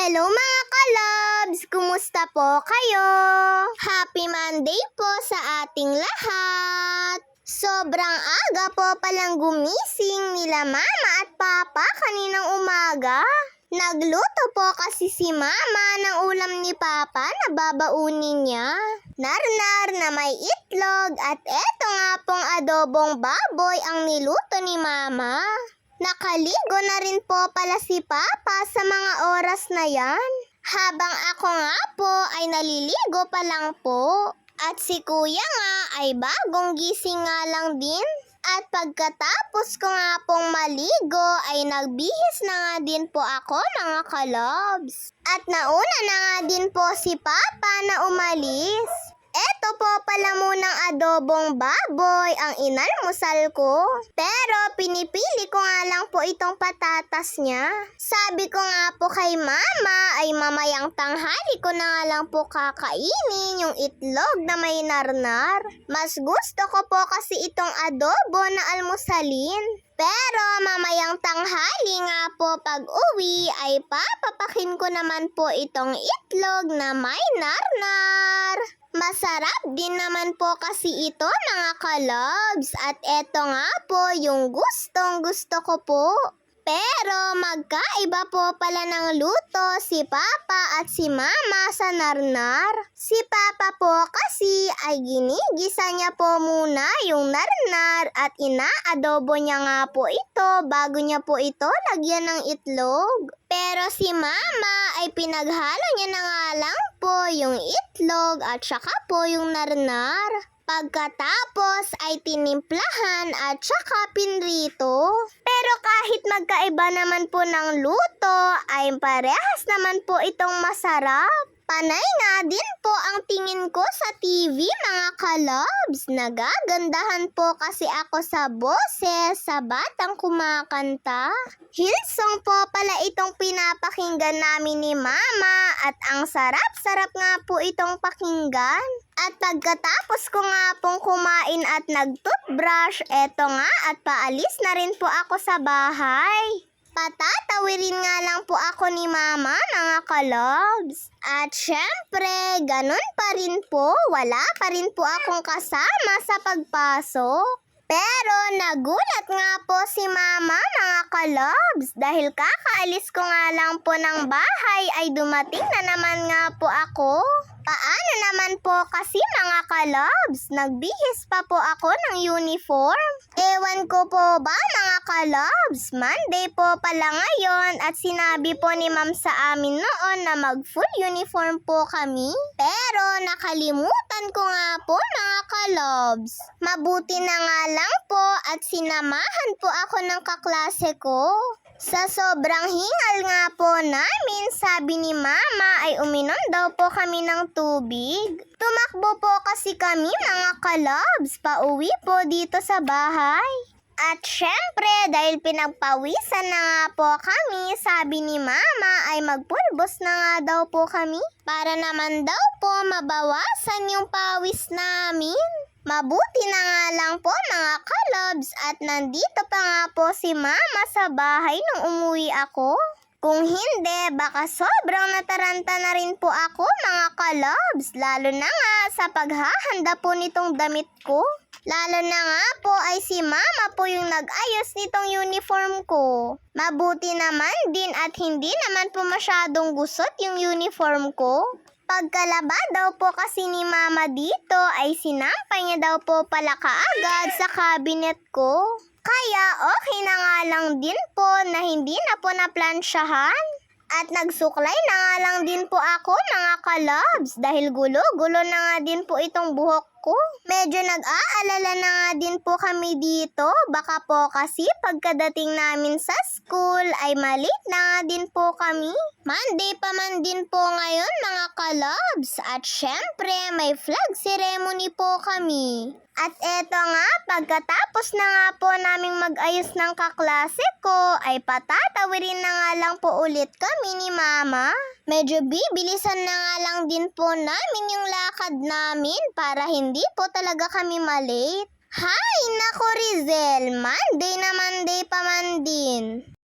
Hello mga kalabs! Kumusta po kayo? Happy Monday po sa ating lahat! Sobrang aga po palang gumising nila mama at papa kaninang umaga. Nagluto po kasi si mama ng ulam ni papa na babaunin niya. Narnar na may itlog at eto nga pong adobong baboy ang niluto ni mama. Nakaligo na rin po pala si papa sa mga oras na yan. Habang ako nga po ay naliligo pa lang po. At si kuya nga ay bagong gising nga lang din. At pagkatapos ko nga pong maligo ay nagbihis na nga din po ako mga kalabs. At nauna na nga din po si papa na umalis. Eto po pala munang adobong baboy ang inalmusal ko. Pero pinipili ko nga lang po itong patatas niya. Sabi ko nga po kay mama ay mamayang tanghali ko na nga lang po kakainin yung itlog na may narnar. Mas gusto ko po kasi itong adobo na almusalin. Pero mamayang tanghali nga po pag uwi ay papapakin ko naman po itong itlog na may narnar. Masarap din naman po kasi ito mga kalabs at eto nga po yung gustong gusto ko po. Pero magkaiba po pala ng luto si papa at si mama sa narnar. Si papa po kasi ay ginigisa niya po muna yung narnar at inaadobo niya nga po ito bago niya po ito lagyan ng itlog. Pero si mama ay pinaghalo niya na nga lang po yung itlog at saka po yung narnar. Pagkatapos ay tinimplahan at saka pinrito. Pero kahit magkaiba naman po ng luto ay parehas naman po itong masarap. Panay nga din po ang tingin ko sa TV mga kalabs. Nagagandahan po kasi ako sa boses sa batang kumakanta. Hillsong po pala itong pinapakinggan namin ni mama at ang sarap-sarap nga po itong pakinggan. At pagkatapos ko nga pong kumain at nag-toothbrush, eto nga at paalis na rin po ako sa bahay. Patatawirin nga lang po ako ni mama mga kalabs. At syempre, ganun pa rin po, wala pa rin po akong kasama sa pagpasok. Pero nagulat nga po si mama mga kalabs dahil kakaalis ko nga lang po ng bahay ay dumating na naman nga po ako. Paano naman po kasi mga kalabs, nagbihis pa po ako ng uniform. Ewan ko po ba mga kalabs, Monday po pala ngayon at sinabi po ni ma'am sa amin noon na mag full uniform po kami. Pero nakalimutan ko nga po mga kalabs. Mabuti na nga lang po at sinamahan po ako ng kaklase ko. Sa sobrang hingal nga po namin, sabi ni mama ay uminom daw po kami ng tubig. Tumakbo po kasi kami mga kalabs, pauwi po dito sa bahay. At syempre, dahil pinagpawisan na nga po kami, sabi ni mama ay magpulbos na nga daw po kami. Para naman daw po mabawasan yung pawis namin. Mabuti na nga lang po mga kalabs at nandito pa nga po si mama sa bahay nung umuwi ako. Kung hindi, baka sobrang nataranta na rin po ako mga kalabs, lalo na nga sa paghahanda po nitong damit ko. Lalo na nga po ay si mama po yung nag-ayos nitong uniform ko. Mabuti naman din at hindi naman po masyadong gusot yung uniform ko. Pagkalaba daw po kasi ni mama dito ay sinampay niya daw po pala kaagad sa cabinet ko. Kaya okay na nga lang din po na hindi na po naplansyahan. At nagsuklay na nga lang din po ako mga kalabs dahil gulo-gulo na nga din po itong buhok ko. Medyo nag-aalala na nga din po kami dito. Baka po kasi pagkadating namin sa school ay malate na nga din po kami. Monday pa man din po ngayon mga kalabs. At syempre may flag ceremony po kami. At eto nga, pagkatapos na nga po naming mag-ayos ng kaklase ko, ay patatawirin na nga lang po ulit kami ni mama. Medyo bibilisan na nga lang din po namin yung lakad namin para hindi po talaga kami malate. Hay, nako Rizel, Monday na Monday pa man din.